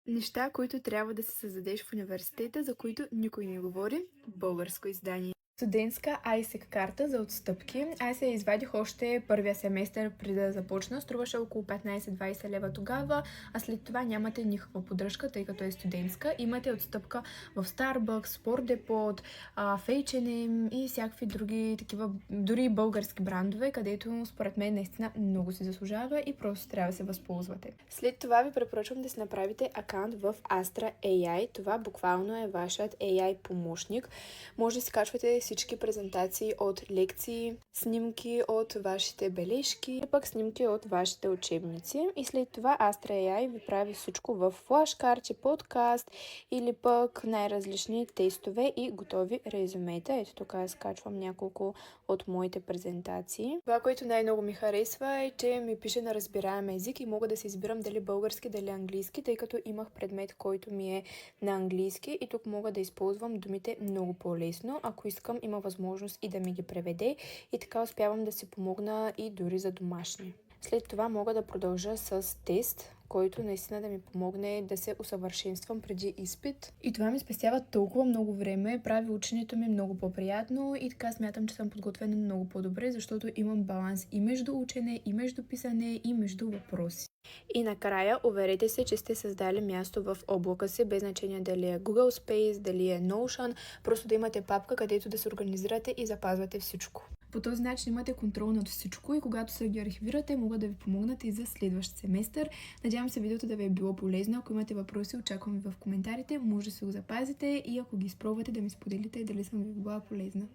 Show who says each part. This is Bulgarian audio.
Speaker 1: Неща, които трябва да се създадеш в университета, за които никой не говори. Българско издание. Студентска ISEC карта за отстъпки. Аз я извадих още първия семестър преди да започна. Струваше около 15-20 лева тогава, а след това нямате никаква поддръжка, тъй като е студентска. Имате отстъпка в Starbucks, Sport Depot, в H&M и всякакви други такива, дори и български брандове, където според мен наистина много се заслужава и просто трябва да се възползвате. След това ви препоръчвам да си направите акаунт в Astra AI. Това буквално е вашият AI помощник. Може да си качвате всички презентации от лекции, снимки от вашите бележки, или пък снимки от вашите учебници. И след това Astra AI ви прави всичко в флашкарти, подкаст или пък най-различни тестове и готови резюмета. Ето тук аз качвам няколко от моите презентации. Това, което най-много ми харесва е, че ми пише на разбираем език и мога да си избирам дали български, дали английски, тъй като имах предмет, който ми е на английски и тук мога да използвам думите много по-лесно. Ако искам, има възможност и да ми ги преведе и така успявам да си помогна и дори за домашни. След това мога да продължа с тест, който наистина да ми помогне да се усъвършенствам преди изпит. И това ми спестява толкова много време, прави ученето ми много по-приятно и така смятам, че съм подготвена много по-добре, защото имам баланс и между учене, и между писане, и между въпроси. И накрая, уверете се, че сте създали място в облака си, без значение дали е Google Space, дали е Notion, просто да имате папка, където да се организирате и запазвате всичко. По този начин имате контрол над всичко и когато се ги архивирате, могат да ви помогнат и за следващ семестър. Надявам се видеото да ви е било полезно. Ако имате въпроси, очаквам ви в коментарите. Може да се го запазите и ако ги изпробвате, да ми споделите дали съм ви била полезна.